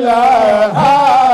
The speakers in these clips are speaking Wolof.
la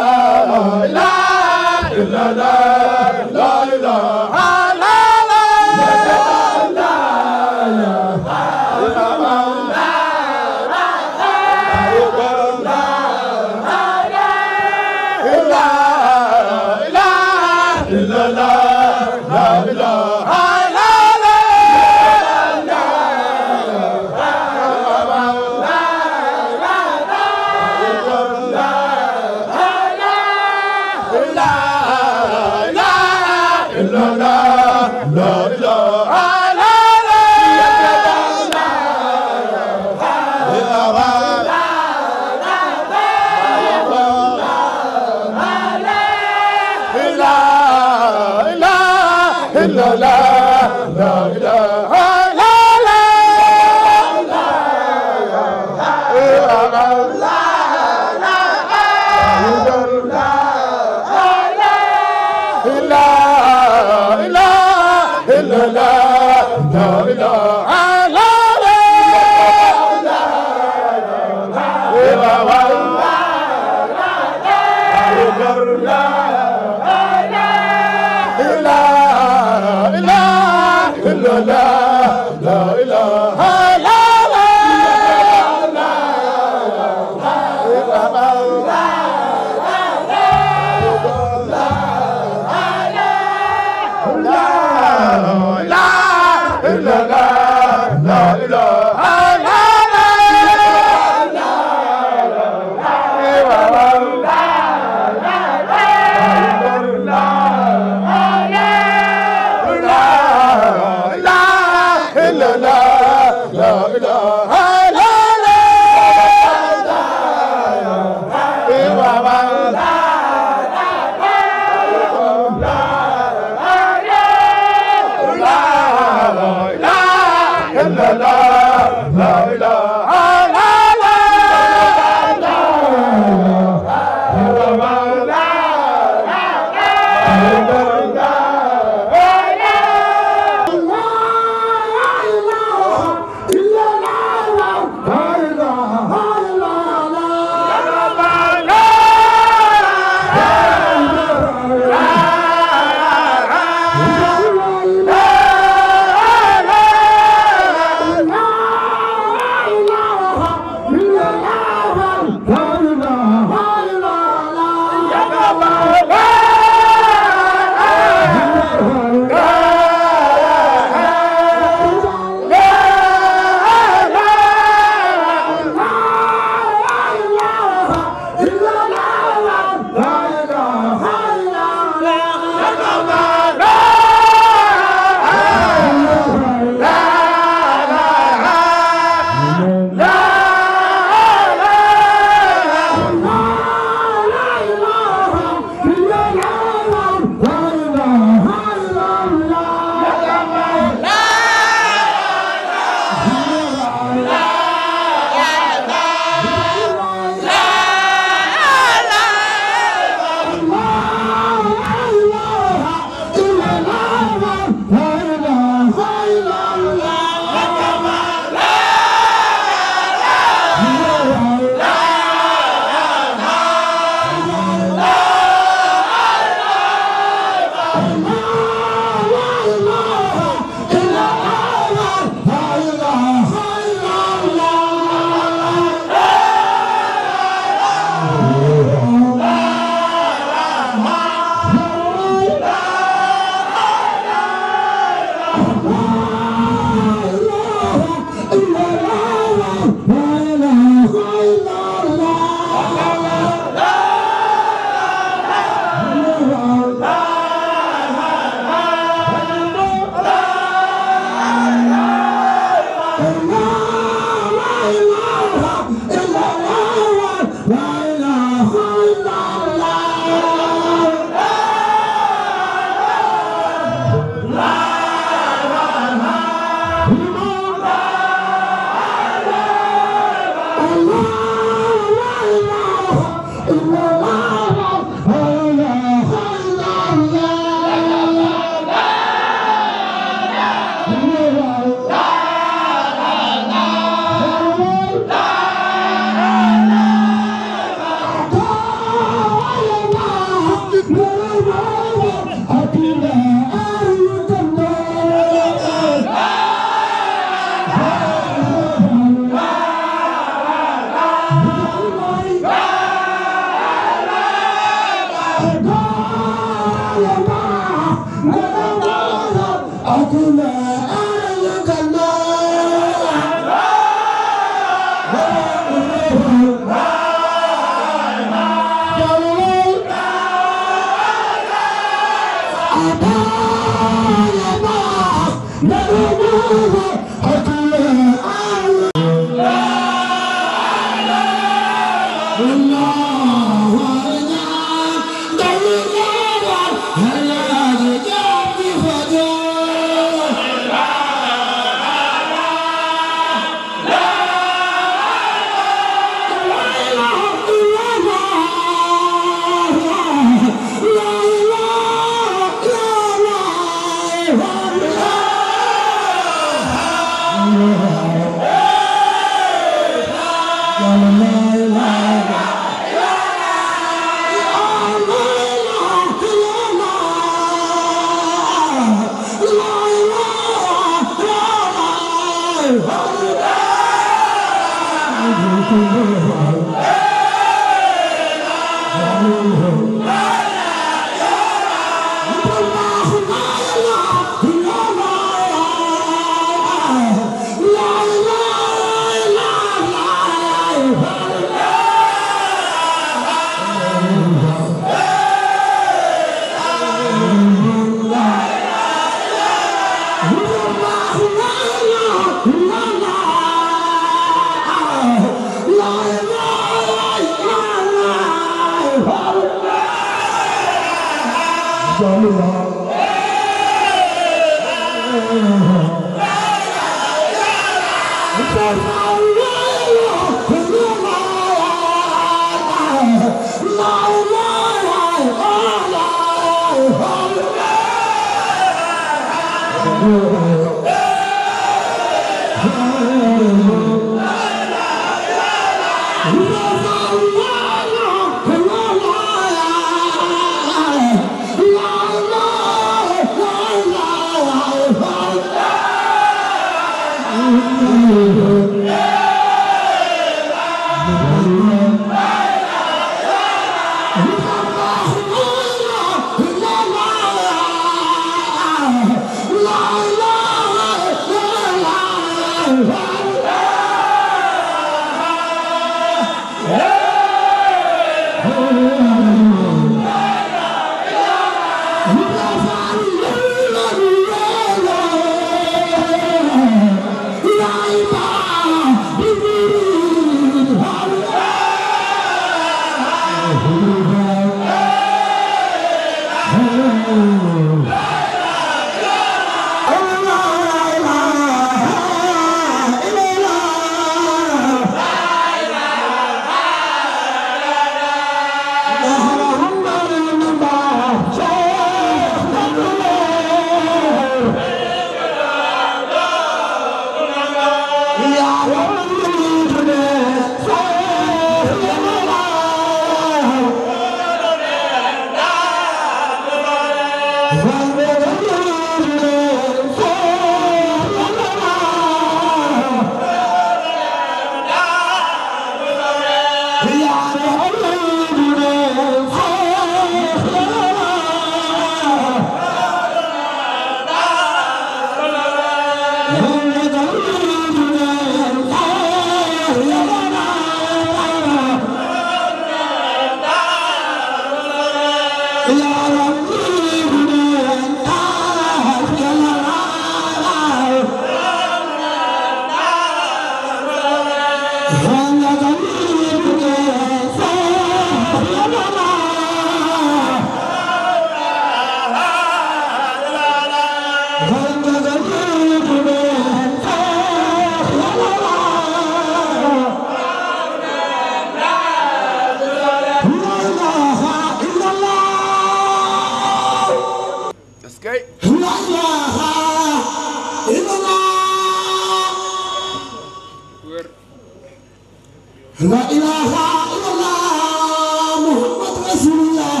لا إله إلا الله محمد رسول الله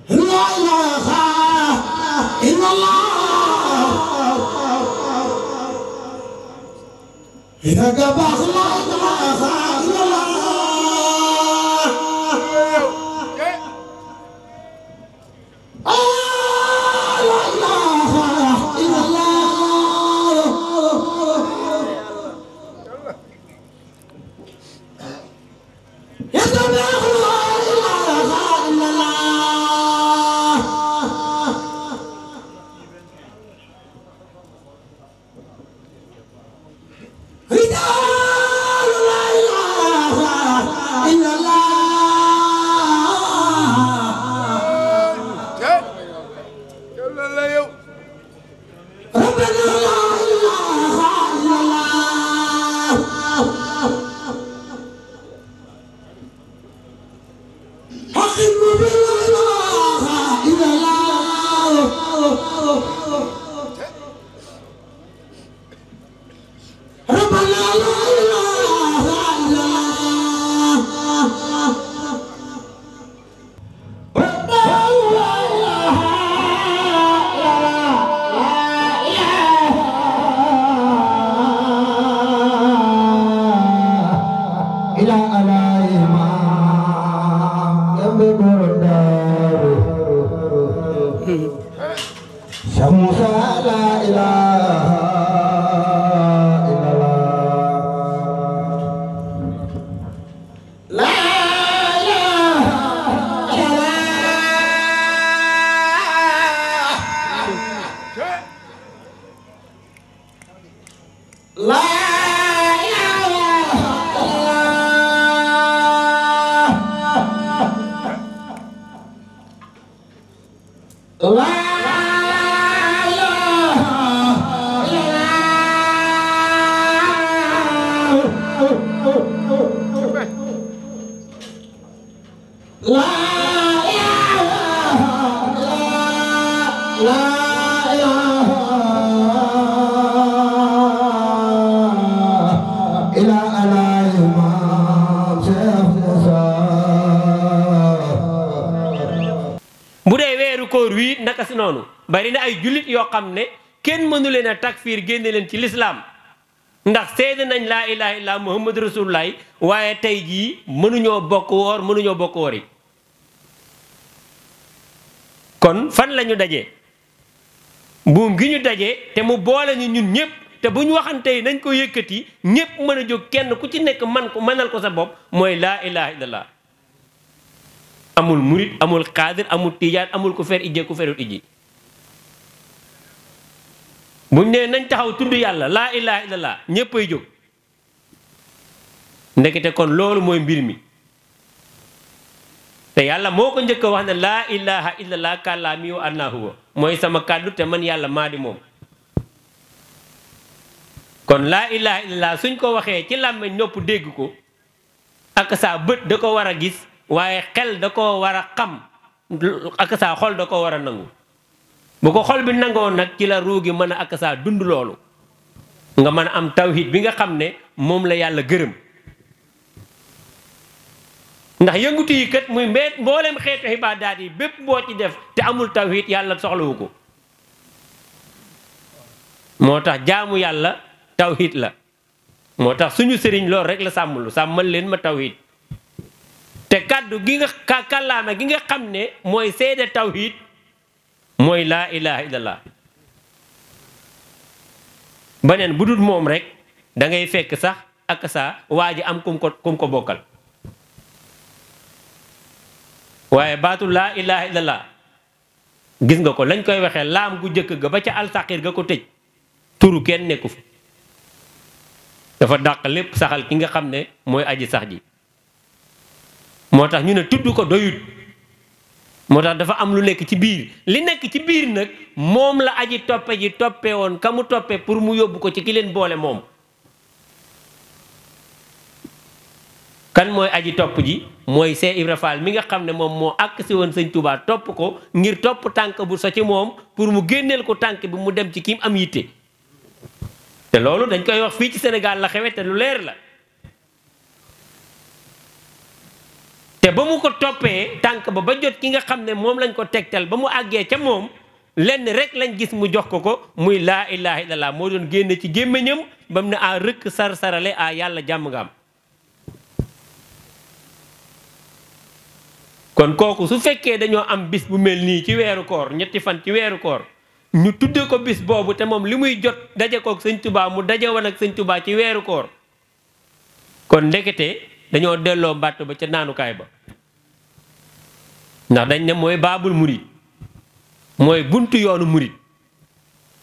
لا إله إلا الله يا جبار لا إله إلا الله bari na ay jullit yoo xam ne kenn mënu leen a takfiir génne leen ci lislaam ndax seede nañ laa ilaha illa muhammad rasulullah waaye tey jii mënuñoo bokk woor mënuñoo bokk woor yi kon fan la ñu dajee buum gi ñu dajee te mu boole ñu ñun ñëpp te bu ñu waxantee nañ ko yëkkati ñëpp mën a jóg kenn ku ci nekk man ko mënal ko sa bopp mooy laa ilaha illallah amul murit amul xaadir amul tijaan amul ku fer ijje ku ferul ijji buñ nee nañ taxaw tudd yàlla laa ilaha illallah ñépp ay jóg ndekete kon loolu mooy mbir mi te yàlla moo ko njëkk a wax ne laa ilaha illallah kàllaami wa ana huwa mooy sama kàddu te man yàlla maa di moom kon laa ilaha illallah suñ ko waxee ci làmmeñ nopp dégg ko ak saa bët da ko war a gis waaye xel da ko war a xam ak saa xol da ko war a nangu bu ko xol bi nangoon nag ci la ruugi mën a ak saa dund loolu nga mën a am tawhid bi nga xam ne moom la yàlla gërëm ndax yëngutu yi kat muy mboolem xeetu ibaadaat yi bépp boo ci def te amul tawhid yàlla soxlawu ko moo tax jaamu yàlla tawhid la moo tax suñu sëriñ loolu rek la sàmmlu sàmmal leen ma tawhid te kàddu gi nga kàllaama gi nga xam ne mooy seede tawhid mooy laa ilaha illallah beneen bu dul moom rek da ngay fekk sax ak saa waa ji am kum ko bokkal waaye baatu laa ilaha illallah gis nga ko lañ koy waxee laam gu jëkk ga ba ca alsaqir ga ko tëj turu kenn nekku fi dafa dàq lépp saxal ki nga xam ne mooy aji sax ji moo tax ñu ne tudd ko doyut moo tax dafa am lu nekk ci biir li nekk ci biir nag moom la aji toppe ji toppee woon ka mu toppe pour mu yóbbu ko ci ki leen boole moom kan mooy aji topp ji mooy Seex Ibra Faal mi nga xam ne moom moo àkk si woon sëñ Tuubaa topp ko ngir topp tànk bu so ci moom pour mu génneel ko tànk bi mu dem ci kim am yitte te loolu dañ koy wax fii ci Sénégal la xewe te lu leer la. te ba mu ko toppee tànk ba jot ki nga xam ne moom lañ ko tegtal ba mu àggee ca moom lenn rek lañ gis mu jox ko muy laa ilaha illallah moo doon génne ci gémmiñam ba mu ne a rëkk sar-sarale a yàlla jàmm nga am. kon kooku su fekkee dañoo am bis bu mel nii ci weeru koor ñetti fan ci weeru koor ñu tudde ko bis boobu te moom li muy jot daje kook sëñ Tuubaa mu daje woon ak sëñ Tuubaa ci weeru koor kon ndekete dañoo delloo mbàtt ba ca naanukaay ba ndax dañ ne mooy baabul murit mooy buntu yoonu murit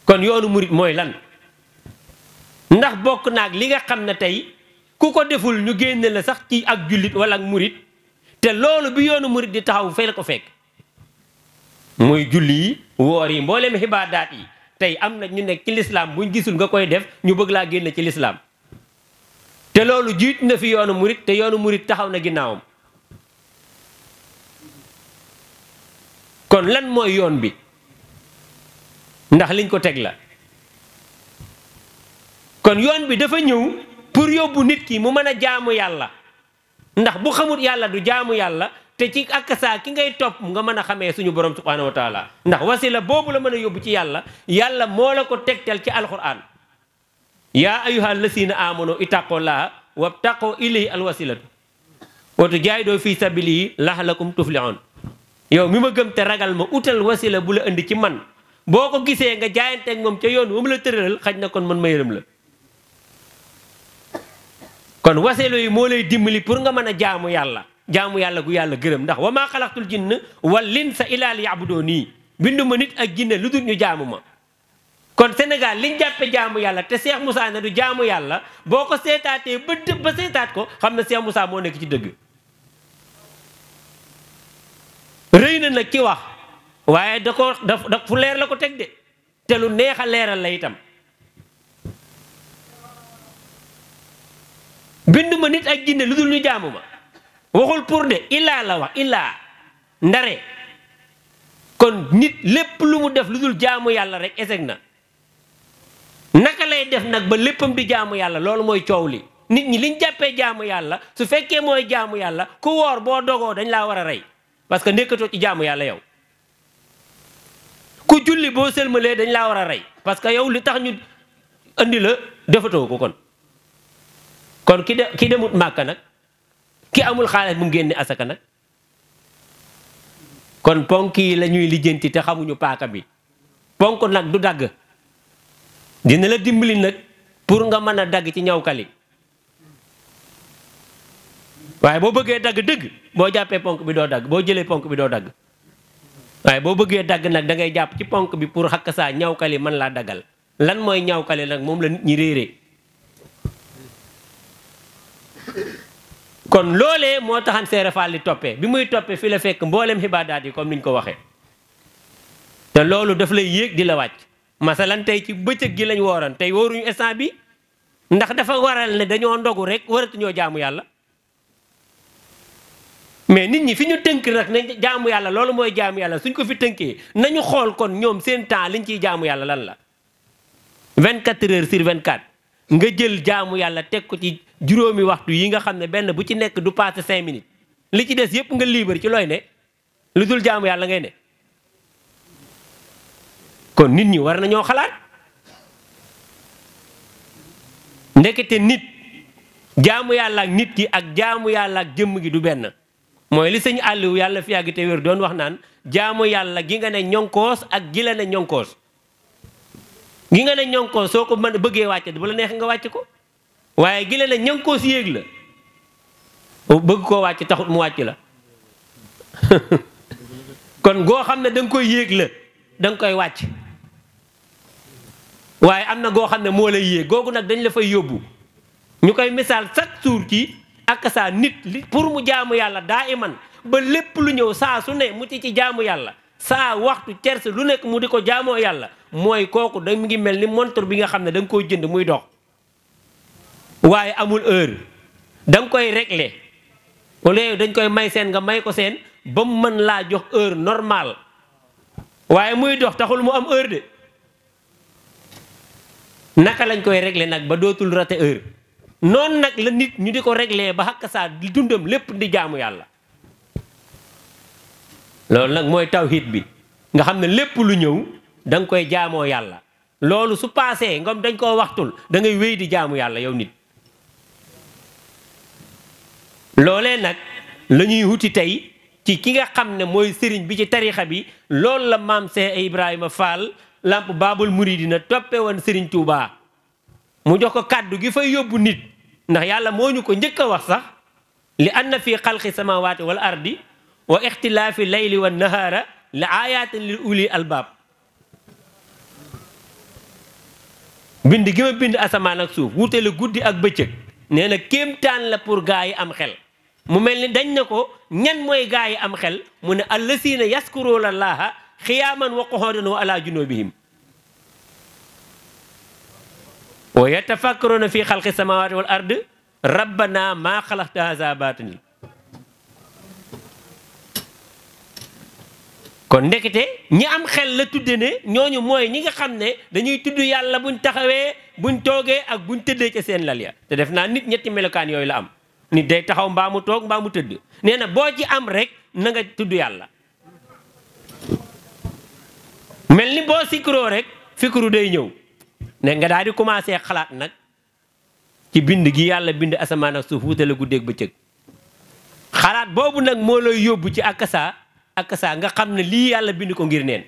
kon yoonu murit mooy lan ndax bokk naag li nga xam ne tey ku ko deful ñu génne la sax ci ak jullit wala ak murit te loolu bi yoonu murit di taxaw fay la ko fekk muy julli yi woor yi mboolem xibaadaat yi tey am na ñu nekk ci lislaam buñ gisul nga koy def ñu bëgg laa génne ci lislaam te loolu jiit na fi yoonu murit te yoonu murit taxaw na ginnaawam kon lan mooy yoon bi ndax liñ ko teg la kon yoon bi dafa ñëw pour yóbbu nit ki mu mën a jaamu yàlla ndax bu xamut yàlla du jaamu yàlla te ci akasa ki ngay topp nga mën a xamee suñu borom subhanahu wa taala ndax wasila boobu la mën a yóbbu ci yàlla yàlla moo la ko tegtal ci alquran yaa ayyuha allasina amanu ittaqullaha wabtaqu ilayhi alwasilatu wa tujahidu fi sabilihi lahlakum tuflihun yow mi ma gëm te ragal ma utal wasila bu la indi ci man boo ko gisee nga jaayanteeg moom ca yoon wa mu la tëralal xaj na kon man ma yërëm la kon wasila yi moo lay dimbali pour nga mën a jaamu yàlla gu yàlla gërëm ndax wa maa xalaqtul jinna wal insa illaa liya'buduuni bindu ma nit ak jinne lu dul ñu jaamu ma kon Sénégal liñ jàppe jaamu yàlla te Cheikh Moussa ne du jaamu yàlla boo ko seetaatee ba seetaat ko xam ne Cheikh Moussa moo nekk ci dëgg rëy na nag ci wax waaye da fu leer la ko teg de te lu neex a leeral la itam bindu ma nit ak jinne lu dul ñu jaamu ma waxul pour de illaa la wax illaa ndare kon nit lépp lu mu def lu dul jaamu yàlla rek eseg na naka lay def nag ba léppam di jaamu yàlla loolu mooy coow li nit ñi liñ jàppee jaamu yàlla su fekkee mooy jaamu yàlla ku woor boo dogoo dañ laa war a rey parce que nekkatoo ci jaamu yàlla yow ku julli boo sëlmalee dañ laa war a rey parce que yow li tax ñu andi la defatoo ko kon ki demut màkka nag ki amul xaalis mu génne asaka nag kon ponk yi la ñuy lijjanti te xamuñu paaka bi ponk nag du dagg dina la dimbali nag pour nga mën a dagg ci ñawkali waaye boo bëggee dagg dëgg boo jàppee ponk bi doo dagg boo jëlee ponk bi doo dagg waaye boo bëggee dagg nag da ngay jàpp ci ponk bi pour xakk saa ñawkali mën laa daggal lan mooy ñawkali nag moom la nit ñi réeree kon loolee moo taxan Seere Faal di toppee bi muy toppee fi la fekk mboolem xibaadaat yi comme niñ ko waxee te loolu daf lay yéeg di la wàcc masalan tey ci bëccëg gi lañ wooran tey wóoruñu instant bi ndax dafa waral ne dañoo ndogu rek waratuñoo jaamu yàlla mais nit ñi fi ñu tënk nag ne jaamu yàlla loolu mooy jaamu yàlla suñ ko fi tënkee nañu xool kon ñoom seen temps liñ ciy jaamu yàlla lan la 24 heures sur 24 nga jël jaamu yàlla teg ko ci juróomi waxtu yi nga xam ne benn bu ci nekk du passé 5 minutes li ci des yépp nga libre ci looy ne lu dul jaamu yàlla ngay ne kon nit ñi war nañoo xalaat ndekete nit jaamu yàlla ak nit ki ak jaamu yàlla ak jëmm gi du benn mooy li sëñ Aliou yàlla fi yàgg te wér doon wax naan jaamu yàlla gi nga ne ñonkoos ak gi la ne ñonkoos gi nga ne ñonkoos soo ko mën a bëggee wàcce bu la neex nga wàcc ko waaye gi la ne ñonkoos yéeg la bëgg koo wàcc taxut mu wàcc la kon goo xam ne da nga koy yéeg la da nga koy wàcc waaye am na goo xam ne moo lay yéeg googu nag dañ la fay yóbbu ñu koy misaal chaque jour ci ak saa nit li pour mu jaamu yàlla daa iman ba lépp lu ñëw saa su ne mu ci jaamu yàlla saa waxtu cerse lu nekk mu di ko jaamoo yàlla mooy kooku da ngi mel ni montre bi nga xam ne da nga koy jënd muy dox waaye amul heure da nga koy régler wala dañ koy may seen nga may ko seen ba mu mën laa jox heure normale waaye muy dox taxul mu am heure de naka lañ koy régler nag ba dootul raté heure noonu nag la nit ñu di ko régler ba xakk saa di dundam lépp di jaamu yàlla. loolu nag mooy tawhid bi nga xam ne lépp lu ñëw da nga koy jaamoo yàlla loolu su paasee ngam dañ koo waxtul da ngay wéy di jaamu yàlla yow nit. loolee nag la ñuy wuti tey ci ki nga xam ne mooy sëriñ bi ci tarixa bi loolu la maam Seex Ibrahima Fall lamp baabul muridina toppe woon sëriñ Touba mu jox ko kàddu gi fay yóbbu nit ndax yàlla moo ñu ko njëkk a wax sax li anna fi xalqi samawati wal ardi wa ixtilaafi layli wa nahaara la ayatin lil uli albaab bind gi ma bind asamaan ak suuf wutale guddi ak bëccëg nee na kéemtaan la pour gaa yi am xel mu mel ni dañ na ko ñan mooy gaa yi am xel mu ne allasiina yaskuruuna llaaha xiyaaman wa qu'uudan wa alaa junuubihim wa yatafakkaruuna fi xalqi samaawaati wal ard rabbana maa xalaqta haazaa baatila kon ndekete ñi am xel la tudde ne ñooñu mooy ñi nga xam ne dañuy tudd yàlla buñ taxawee buñ toogee ak buñ tëddee ca seen lal ya te def naa nit ñetti melokaan yooyu la am nit day taxaw mbaa mu toog mbaa mu tëdd nee na boo ci am rek na nga tudd yàlla mel ni boo sikroo rek fikru day ñëw ne nga daal di commencé xalaat nag ci bind gi yàlla bind asamaan ak suuf wutale guddeeg bëccëg xalaat boobu nag moo lay yóbbu ci akasa nga xam ne lii yàlla bind ko ngir neen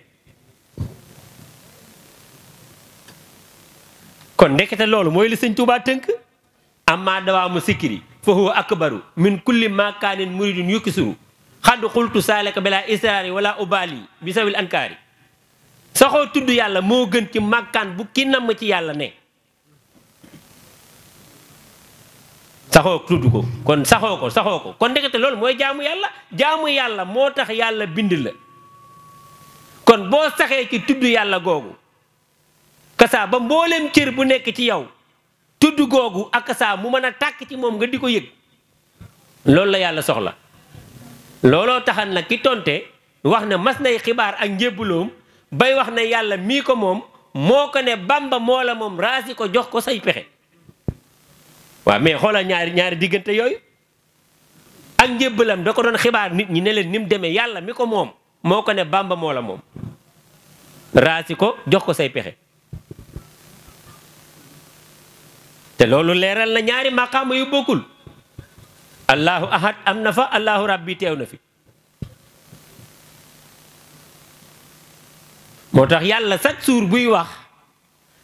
kon ndekete loolu mooy li sëñ Tuubaa tënk amma dawaamu sikri fa huwa akbaru min kulli makaanin muridun yukkisuru xaddu xultu saaleka bila israari wala ubali bi sawil ankaari saxoo tudd yàlla moo gën ci màkkaan bu ki namm ci yàlla ne saxoo tudd ko kon saxoo ko kon ndekete loolu mooy jaamu yàlla moo tax yàlla bind la kon boo saxee ci tudd yàlla googu kasaa ba mbooleem cër bu nekk ci yow tudd googu ak kasaa mu mën a tàkk ci moom nga di ko yëg loolu la yàlla soxla looloo taxan nag ki tonte wax ne mas nay xibaar ak njébbuloom bay wax ne yàlla mii ko moom moo ko ne Bamba moo la moom raasi ko jox ko say pexe waaw mais xoolal ñaari diggante yooyu ak njébbalam da ko doon xibaar nit ñi ne leen ni mu demee yàlla mi ko moom moo ko ne Bamba moo la moom raasi ko jox ko say pexe te loolu leeral na ñaari maqaama yu bokkul allahu ahad am na fa allahu rabbi teew na fi moo tax yàlla chaque jour buy wax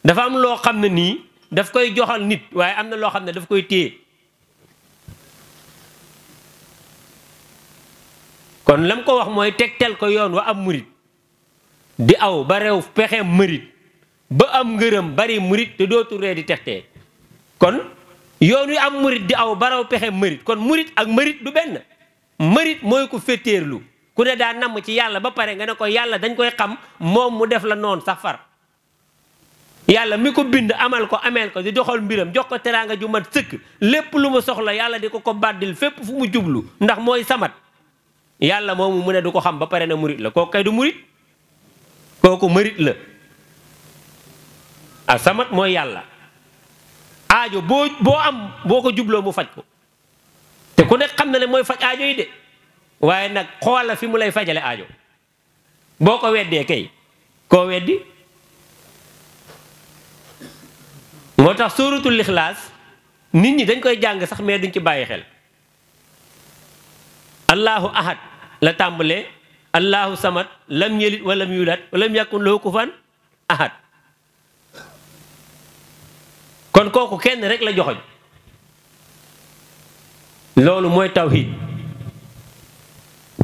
dafa am loo xam ne nii daf koy joxal nit waaye am na loo xam ne daf koy téye kon lam ko wax mooy tegtal ko yoon wa am murit di aw ba rew pexe mërit ba am ngërëm bari murit te dootu ree di textee kon yoon wi am murit di aw ba rew pexe mërit kon murit ak mërit du benn mërit mooy ku féeteerlu ku ne daa namm ci yàlla ba pare nga ne ko yàlla dañ koy xam moom mu def la noonu sax far yàlla mi ko bind amal ko ameel ko di doxal mbiram jox ko teraanga ju mat sëkk lépp lu ma soxla yàlla di ko bàddil fépp fu mu jublu ndax mooy samat yàlla moomu mu ne du ko xam ba pare na murit la kooku kay du murit kooku mërit la a samat mooy yàlla aajo boo am boo ko jubloo mu faj ko te ku nekk xam na ne mooy faj aajo yi de waaye nag xoola fi mu lay fajale aajo boo ko weddee kay koo weddi moo tax sóoratul Ixlaas nit ñi dañ koy jàng sax mais duñ ci bàyyi xel allahu ahad la tàmbalee allahu samad lam yalid walam yulad walam yakun lahu kufuwan ahad kon kooku kenn rek la joxoñ loolu mooy tawhid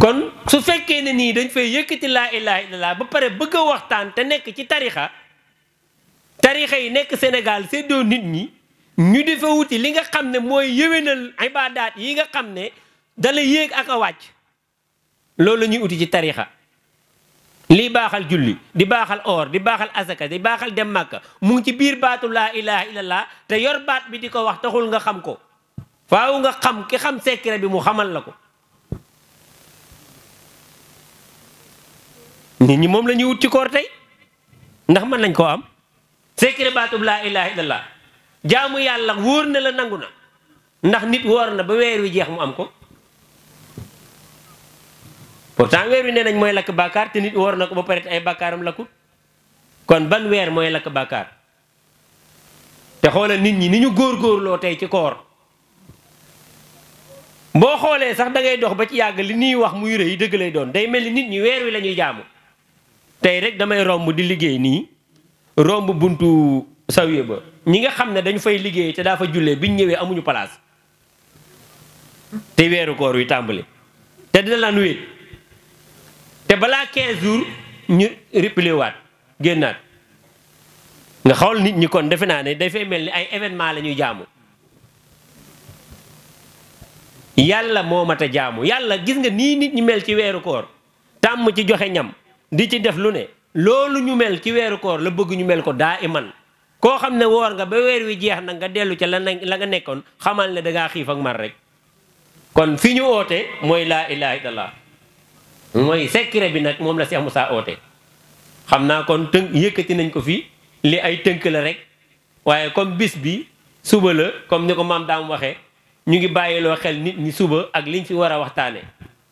kon su fekkee ne nii dañ fay yëkkati laa ilaha illallah ba pare bëgg a waxtaan te nekk ci tarixa yi nekk Sénégal seddoo nit ñi ñu di fa wuti li nga xam ne mooy yëwénal ibaadaat yi nga xam ne dala yéeg ak a wàcc loolu la ñuy uti ci tarixa lii baaxal julli di baaxal or di baaxal asaka di baaxal dem màkka mu ngi ci biir baatu laa ilaha illallah te yor baat bi di ko wax taxul nga xam ko faaw nga xam ki xam secret bi mu xamal la ko nit ñi moom la ñuy wut ci koor tey ndax mën nañ koo am secret baatub laa ilaha illallah jaamu yàlla wóor na la nangu na ndax nit woor na ba weer wi jeex mu am ko pourtant weer wi nee nañ mooy lakk bàkkaar te nit woor na ko ba pare ay bàkkaaram lakkut kon ban weer mooy lakk bàkkaar te xoolal nit ñi ni ñu góorgóorloo tey ci koor boo xoolee sax da ngay dox ba ci yàgg li ñuy wax muy rëy dëgg lay doon day mel ni nit ñi weer wi la ñuy jaamu tey rek damay romb di liggéey nii romb buntu sawiye ba ñi nga xam ne dañu fay liggéey te daa fa jullee biñ ñëwee amuñu place te weeru koor wi tàmbali te dina la wéet te balaa 15 jours ñu replié waat génnaat nga xool nit ñi kon defe naa ne dafay mel ni ay événement la ñuy jaamu yàlla moo mat a jaamu yàlla gis nga nii nit ñi mel ci weeru koor tàmm ci joxe ñam di ci def lu ne loolu ñu mel ci weeru koor la bëgg ñu mel ko daa iman koo xam ne woor nga ba weer wi jeex na nga dellu ca la nga nekkoon xamal ne dangaa xiif ak mar rek kon fi ñu oote mooy laa ilaha illallah mooy secret bi nag moom la Cheikh Moussa oote xam naa kon tënk yëkkati nañ ko fii li ay tënk la rek waaye comme bis bi suba la comme ni ko maam daam waxee ñu ngi bàyyiloo xel nit ñi suba ak liñ fi war a waxtaane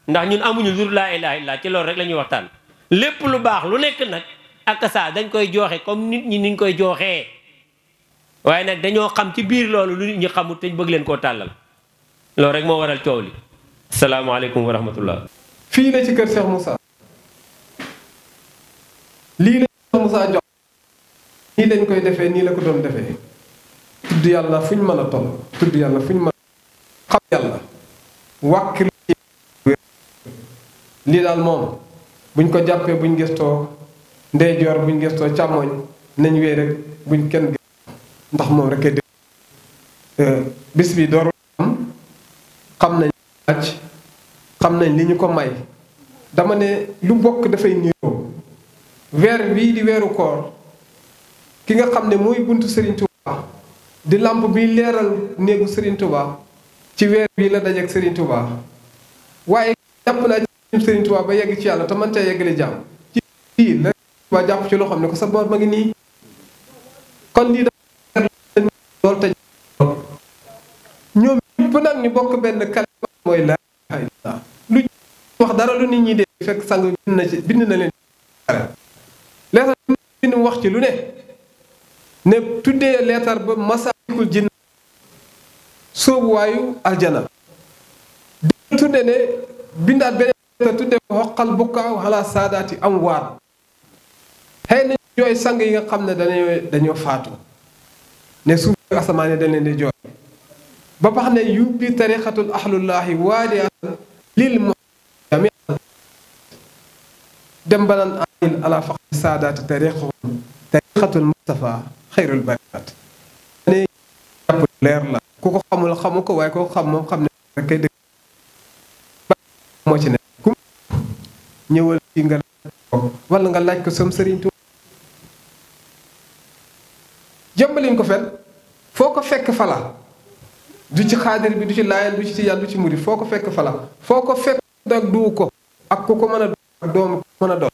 ndax ñun amuñu lu laa ilaha illallah ci loolu rek la ñuy waxtaan lépp lu baax lu nekk nag ak saa dañ koy jooxe comme nit ñi niñ koy jooxee waaye nag dañoo xam ci biir loolu lu nit ñi xamut te ñu bëgg leen koo tàllal loolu rek moo waral coow li asalaamaaleykum wa rahmatullah fii la ci kër Cheikh Moussa lii la Cheikh Moussa jox nii lañ koy defee nii la ko doon defee tudd yàlla fu ñu mën a toll tudd yàlla fu ñu mën a xam yàlla wàkk lii daal moom buñ ko jàppee buñ gëstoo ndeyjoor buñ gëstoo càmmoñ nañ wéy rek buñ kenn ndax moom rek ay dégg bis bi door am xam nañ wàcc xam nañ li ñu ko may dama ne lu bokk dafay niroo weer bii di weeru koor ki nga xam ne mooy buntu Serigne Touba di làmp bi leeral néegu Serigne Touba ci weer bii la dajeek Serigne Touba waaye jàpp naa ci Serigne Touba ba yegg ci yàlla te man tey yeggale jàmm ci fii la Touba jàpp ci loo xam ne ko sa boor ma ngi nii kon lii dafa lool te ñoom ñëpp nag ñu bokk benn kalima mooy la lu wax dara lu nit ñi dee fekk sang bind na leen leetar bind wax ci lu ne tuddee leetar ba masaalikul jinn sóobuwaayu aljana di tudde ne bindaat beneen leetar tudde ko xoqal bukkaaw xalaa saadaati am waat xëy na jooy sang yi nga xam ne dañoo faatu ne suuf asamaan dañ leen di jooy ba pax ne yubbi tarixatul ahlullaahi waadi lil mu dem banan ail ala faqi saadaati tarixatul mustafa xayrul bariat ne jàpp leer la ku ko xamul xamu ko waaye ko xam moom xam ne rek kay dëgg moo ci ne ku ñëwal fii nga wala nga laaj ko sam sëriñ Tuuba jëmbaliñ ko fen foo ko fekk fala du ci xaadir bi du ci laayal du ci tijaan du ci murid foo ko fekk fala foo ko fekk ak duu ko ak ku ko mën a doon ak doomu ko mën a doon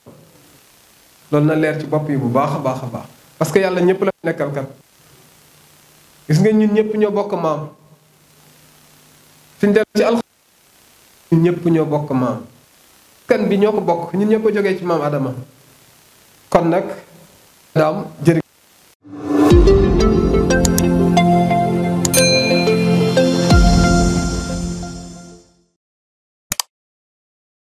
loolu na leer ci bopp yi bu baax a baax a baax parce que yàlla ñëpp la nekkal kat gis nga ñun ñëpp ñoo bokk maam fi ñu dem ci alxuraan ñun ñëpp ñoo bokk maam kan bi ñoo ko bokk ñun ñëpp a jógee ci maam Adama kon nag daam jërë